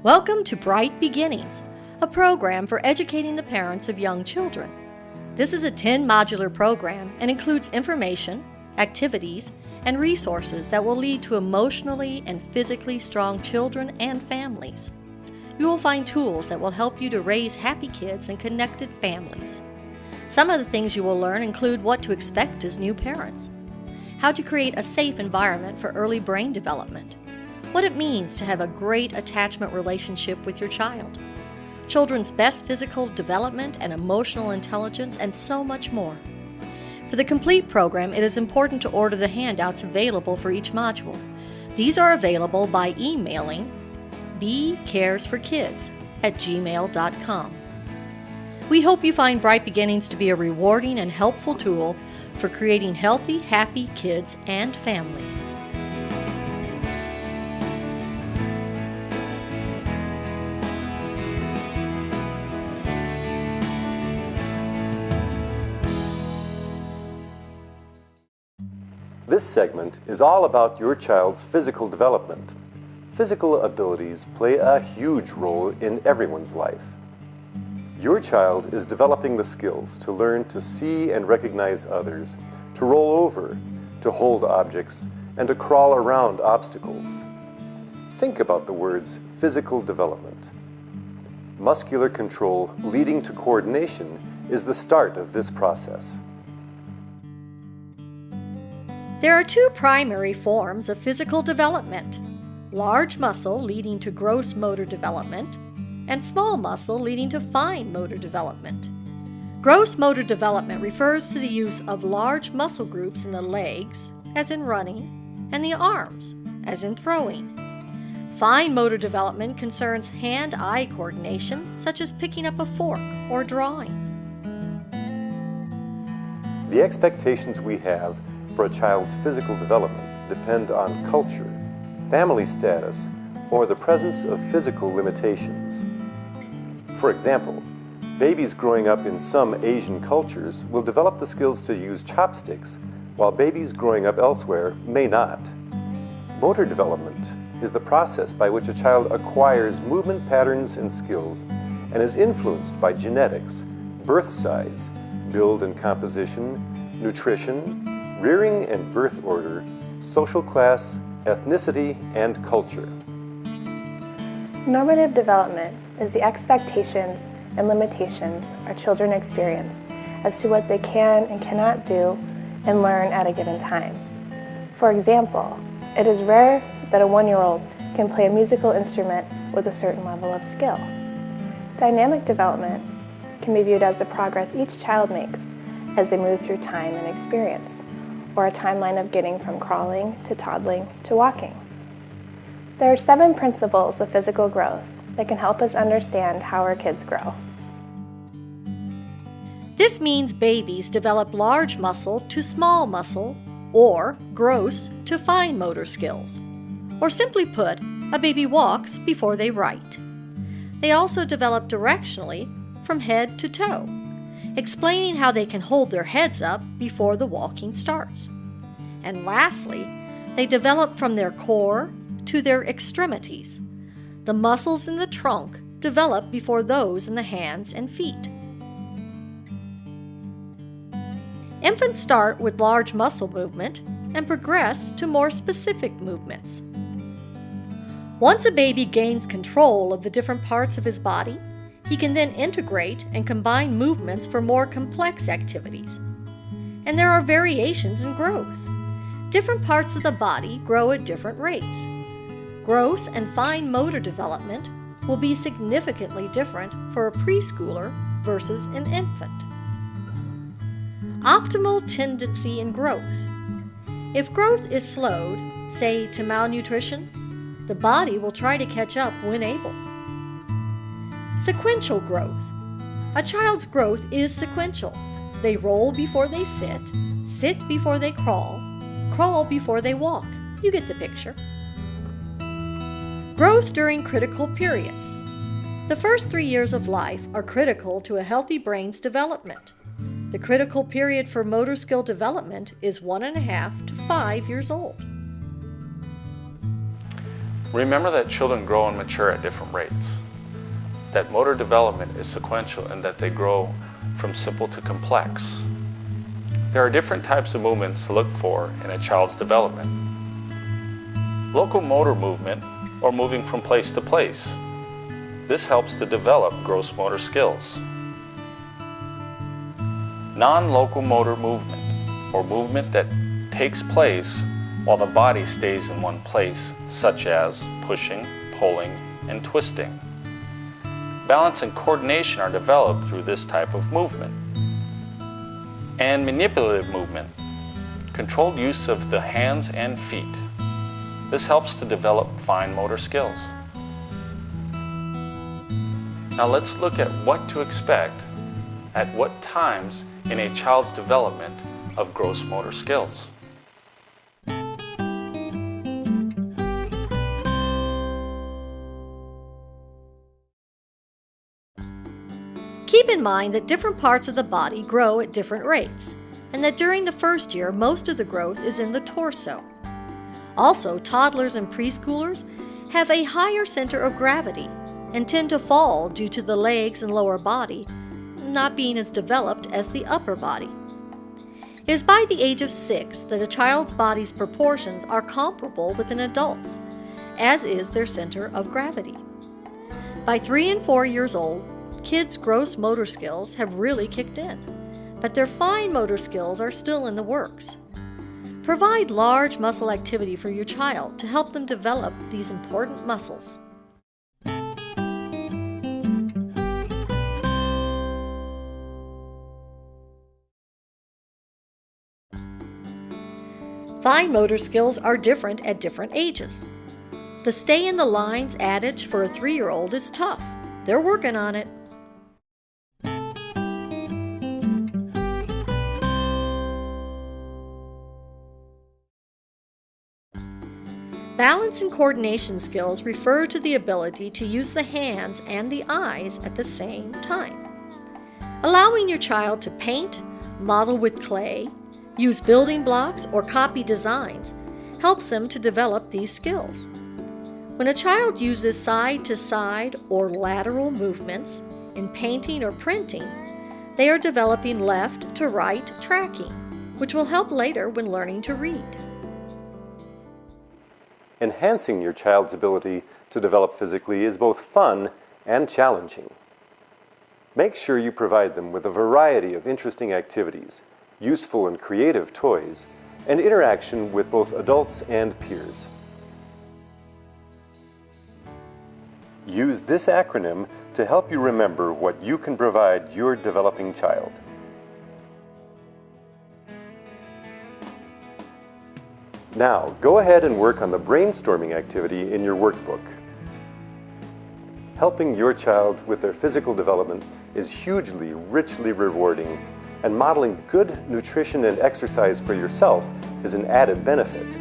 Welcome to Bright Beginnings, a program for educating the parents of young children. This is a 10-modular program and includes information, activities, and resources that will lead to emotionally and physically strong children and families. You will find tools that will help you to raise happy kids and connected families. Some of the things you will learn include what to expect as new parents, how to create a safe environment for early brain development, what it means to have a great attachment relationship with your child, children's best physical development and emotional intelligence, and so much more. For the complete program, it is important to order the handouts available for each module. These are available by emailing bcaresforkids@gmail.com. We hope you find Bright Beginnings to be a rewarding and helpful tool for creating healthy, happy kids and families. This segment is all about your child's physical development. Physical abilities play a huge role in everyone's life. Your child is developing the skills to learn to see and recognize others, to roll over, to hold objects, and to crawl around obstacles. Think about the words physical development. Muscular control leading to coordination is the start of this process. There are two primary forms of physical development: large muscle leading to gross motor development, and small muscle leading to fine motor development. Gross motor development refers to the use of large muscle groups in the legs, as in running, and the arms, as in throwing. Fine motor development concerns hand-eye coordination, such as picking up a fork or drawing. The expectations we have for a child's physical development depend on culture, family status, or the presence of physical limitations. For example, babies growing up in some Asian cultures will develop the skills to use chopsticks, while babies growing up elsewhere may not. Motor development is the process by which a child acquires movement patterns and skills and is influenced by genetics, birth size, build and composition, nutrition, rearing and birth order, social class, ethnicity, and culture. Normative development is the expectations and limitations our children experience as to what they can and cannot do and learn at a given time. For example, it is rare that a 1-year-old can play a musical instrument with a certain level of skill. Dynamic development can be viewed as the progress each child makes as they move through time and experience, or a timeline of getting from crawling to toddling to walking. There are 7 principles of physical growth that can help us understand how our kids grow. This means babies develop large muscle to small muscle, or gross to fine motor skills. Or simply put, a baby walks before they write. They also develop directionally from head to toe, explaining how they can hold their heads up before the walking starts. And lastly, they develop from their core to their extremities. The muscles in the trunk develop before those in the hands and feet. Infants start with large muscle movement and progress to more specific movements. Once a baby gains control of the different parts of his body, he can then integrate and combine movements for more complex activities. And there are variations in growth. Different parts of the body grow at different rates. Gross and fine motor development will be significantly different for a preschooler versus an infant. Optimal tendency in growth. If growth is slowed, say to malnutrition, the body will try to catch up when able. Sequential growth. A child's growth is sequential. They roll before they sit, sit before they crawl, crawl before they walk. You get the picture. Growth during critical periods. The first 3 years of life are critical to a healthy brain's development. The critical period for motor skill development is 1.5 to 5 years old. Remember that children grow and mature at different rates, that motor development is sequential and that they grow from simple to complex. There are different types of movements to look for in a child's development. Locomotor movement, or moving from place to place. This helps to develop gross motor skills. Non-locomotor movement, or movement that takes place while the body stays in one place, such as pushing, pulling, and twisting. Balance and coordination are developed through this type of movement. And manipulative movement, controlled use of the hands and feet. This helps to develop fine motor skills. Now let's look at what to expect at what times in a child's development of gross motor skills. Keep in mind that different parts of the body grow at different rates, and that during the first year, most of the growth is in the torso. Also, toddlers and preschoolers have a higher center of gravity and tend to fall due to the legs and lower body not being as developed as the upper body. It is by the age of 6 that a child's body's proportions are comparable with an adult's, as is their center of gravity. By 3 and 4 years old, kids' gross motor skills have really kicked in, but their fine motor skills are still in the works. Provide large muscle activity for your child to help them develop these important muscles. Fine motor skills are different at different ages. The stay in the lines adage for a 3-year-old is tough. They're working on it. Balance and coordination skills refer to the ability to use the hands and the eyes at the same time. Allowing your child to paint, model with clay, use building blocks, or copy designs helps them to develop these skills. When a child uses side-to-side or lateral movements in painting or printing, they are developing left-to-right tracking, which will help later when learning to read. Enhancing your child's ability to develop physically is both fun and challenging. Make sure you provide them with a variety of interesting activities, useful and creative toys, and interaction with both adults and peers. Use this acronym to help you remember what you can provide your developing child. Now, go ahead and work on the brainstorming activity in your workbook. Helping your child with their physical development is hugely, richly rewarding, and modeling good nutrition and exercise for yourself is an added benefit.